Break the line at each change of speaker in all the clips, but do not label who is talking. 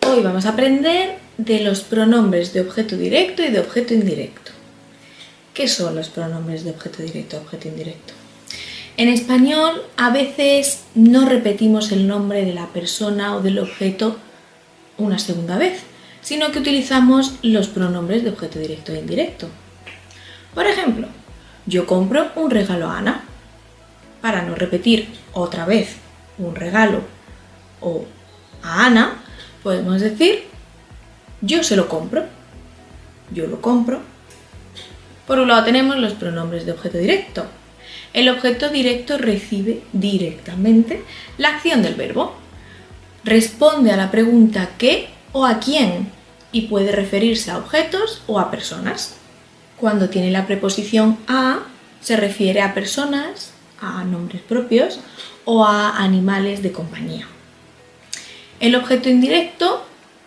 Hoy vamos a aprender de los pronombres de objeto directo y de objeto indirecto. ¿Qué son los pronombres de objeto directo y objeto indirecto? En español a veces no repetimos el nombre de la persona o del objeto una segunda vez, sino que utilizamos los pronombres de objeto directo e indirecto. Por ejemplo, yo compro un regalo a Ana. Para no repetir otra vez un regalo o a Ana, podemos decir yo se lo compro, yo lo compro. Por un lado tenemos los pronombres de objeto directo. El objeto directo recibe directamente la acción del verbo. Responde a la pregunta ¿qué? O ¿a quién? Y puede referirse a objetos o a personas. Cuando tiene la preposición a, se refiere a personas, a nombres propios o a animales de compañía. El objeto indirecto,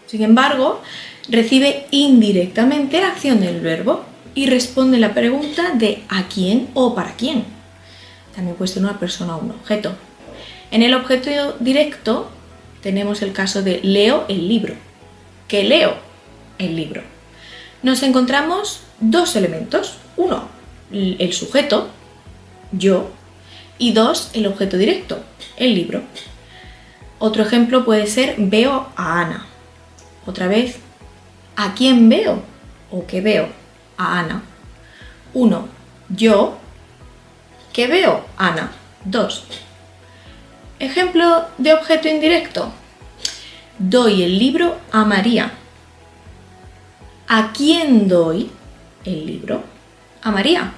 sin embargo, recibe indirectamente la acción del verbo y responde la pregunta de ¿a quién o para quién? También puede ser una persona o un objeto. En el objeto directo tenemos el caso de leo el libro. ¿Qué leo? El libro. Nos encontramos dos elementos. Uno, el sujeto, yo, y dos, el objeto directo, el libro. Otro ejemplo puede ser veo a Ana. Otra vez, ¿a quién veo? ¿O qué veo? A Ana. 1. Yo. ¿Qué veo? Ana. 2. Ejemplo de objeto indirecto. Doy el libro a María. ¿A quién doy el libro? A María.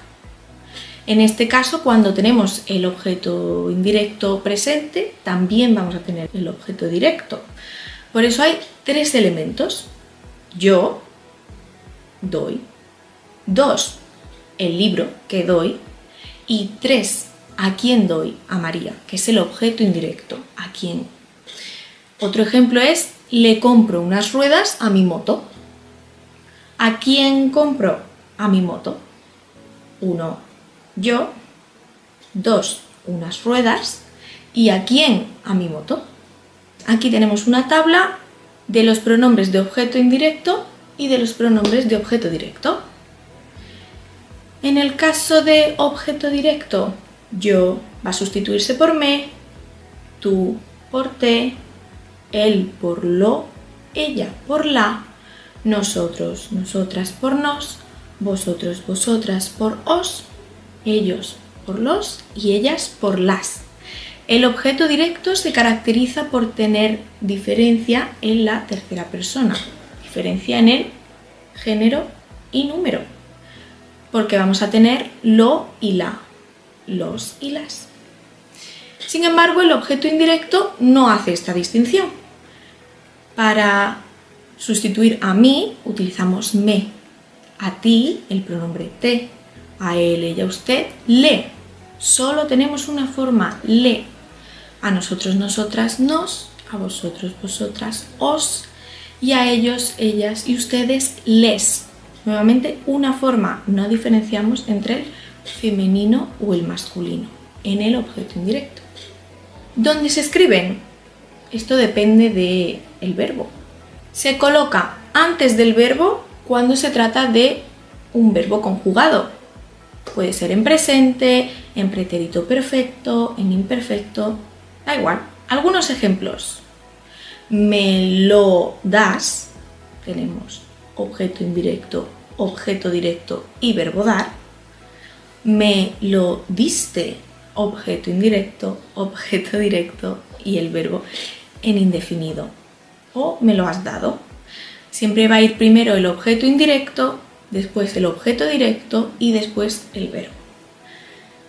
En este caso, cuando tenemos el objeto indirecto presente, también vamos a tener el objeto directo. Por eso hay tres elementos. Yo doy. 2. El libro que doy. Y 3. ¿A quién doy? A María, que es el objeto indirecto. ¿A quién? Otro ejemplo es le compro unas ruedas a mi moto. ¿A quién compro? A mi moto. 1. Yo. 2. Unas ruedas. ¿Y a quién? A mi moto. Aquí tenemos una tabla de los pronombres de objeto indirecto y de los pronombres de objeto directo. En el caso de objeto directo, yo va a sustituirse por me, tú por te, él por lo, ella por la, nosotros, nosotras por nos, vosotros, vosotras por os, ellos por los y ellas por las. El objeto directo se caracteriza por tener diferencia en la tercera persona, diferencia en el género y número, porque vamos a tener lo y la, los y las. Sin embargo, el objeto indirecto no hace esta distinción. Para sustituir a mí utilizamos me, a ti el pronombre te, a él, ella, usted, le. Solo tenemos una forma, le. A nosotros, nosotras, nos, a vosotros, vosotras, os, y a ellos, ellas y ustedes, les. Nuevamente una forma, no diferenciamos entre el femenino o el masculino en el objeto indirecto. ¿Dónde se escriben? Esto depende del verbo. Se coloca antes del verbo cuando se trata de un verbo conjugado. Puede ser en presente, en pretérito perfecto, en imperfecto, da igual. Algunos ejemplos. Me lo das, tenemos objeto indirecto, objeto directo y verbo dar. Me lo diste, objeto indirecto, objeto directo y el verbo en indefinido. O me lo has dado. Siempre va a ir primero el objeto indirecto, después el objeto directo y después el verbo.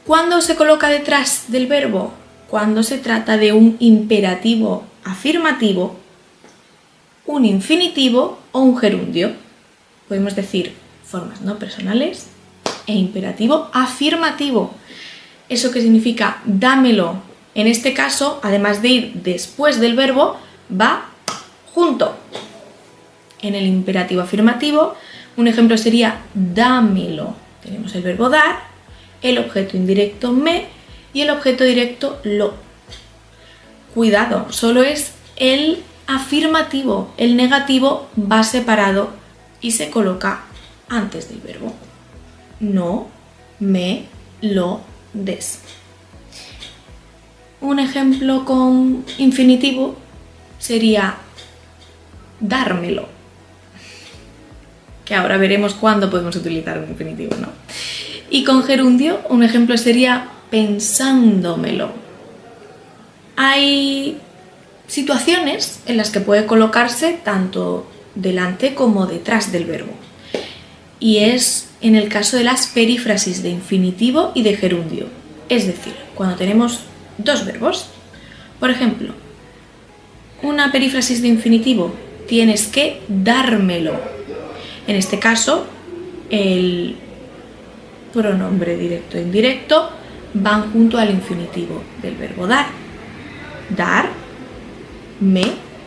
¿Cuándo se coloca detrás del verbo? Cuando se trata de un imperativo afirmativo, un infinitivo o un gerundio. Podemos decir formas no personales e imperativo afirmativo. ¿Eso qué significa? Dámelo. En este caso, además de ir después del verbo, va junto. En el imperativo afirmativo, un ejemplo sería dámelo. Tenemos el verbo dar, el objeto indirecto me y el objeto directo lo. Cuidado, solo es el afirmativo. El negativo va separado y se coloca antes del verbo. No me lo des. Un ejemplo con infinitivo sería dármelo, que ahora veremos cuándo podemos utilizar un infinitivo, ¿no? Y con gerundio, un ejemplo sería pensándomelo. Hay situaciones en las que puede colocarse tanto delante como detrás del verbo. Y es en el caso de las perífrasis de infinitivo y de gerundio. Es decir, cuando tenemos dos verbos. Por ejemplo, una perífrasis de infinitivo, tienes que dármelo. En este caso, el pronombre directo e indirecto van junto al infinitivo del verbo dar. Dar, me,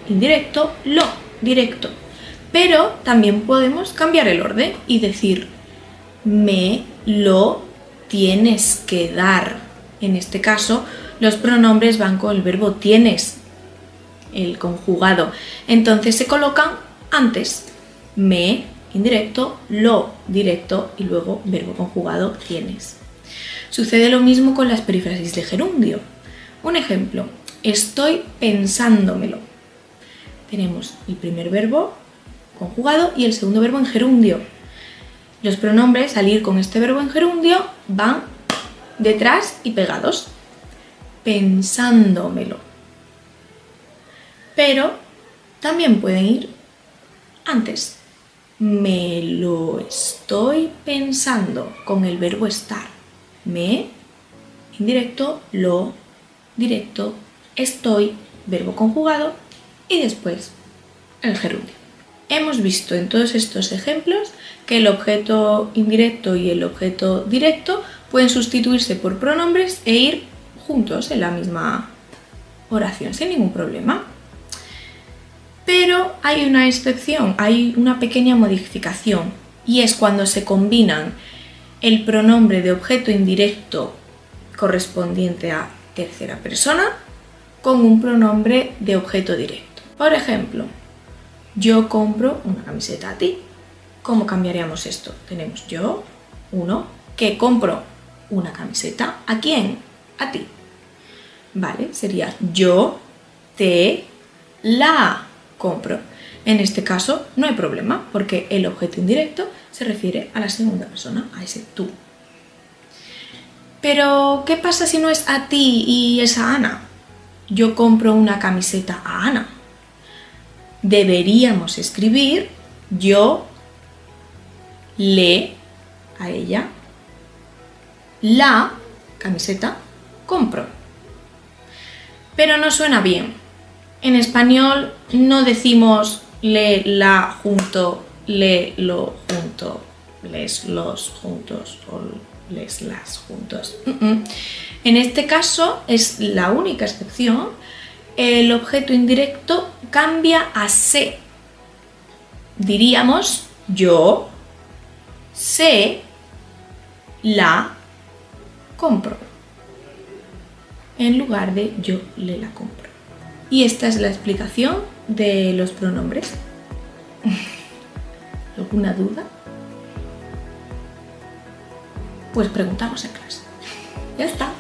indirecto, lo, directo. Pero también podemos cambiar el orden y decir me lo tienes que dar. En este caso, los pronombres van con el verbo tienes, el conjugado. Entonces se colocan antes. Me, indirecto, lo, directo y luego verbo conjugado tienes. Sucede lo mismo con las perífrasis de gerundio. Un ejemplo, estoy pensándomelo. Tenemos el primer verbo conjugado y el segundo verbo en gerundio. Los pronombres, al ir con este verbo en gerundio, van detrás y pegados. Pensándomelo. Pero también pueden ir antes. Me lo estoy pensando con el verbo estar. Me, indirecto, lo, directo, estoy, verbo conjugado y después el gerundio. Hemos visto en todos estos ejemplos que el objeto indirecto y el objeto directo pueden sustituirse por pronombres e ir juntos en la misma oración sin ningún problema. Pero hay una excepción, hay una pequeña modificación y es cuando se combinan el pronombre de objeto indirecto correspondiente a tercera persona con un pronombre de objeto directo. Por ejemplo, yo compro una camiseta a ti. ¿Cómo cambiaríamos esto? Tenemos yo, uno, que compro una camiseta. ¿A quién? A ti. Vale, sería yo te la compro. En este caso no hay problema porque el objeto indirecto se refiere a la segunda persona, a ese tú. Pero, ¿qué pasa si no es a ti y es a Ana? Yo compro una camiseta a Ana. Deberíamos escribir yo le a ella la camiseta compro. Pero no suena bien. En español no decimos le la junto, le lo junto, les los juntos o les las juntos. En este caso es la única excepción. El objeto indirecto cambia a se. Diríamos yo se la compro en lugar de yo le la compro. Y esta es la explicación de los pronombres. ¿Alguna duda? Pues preguntamos en clase. Ya está.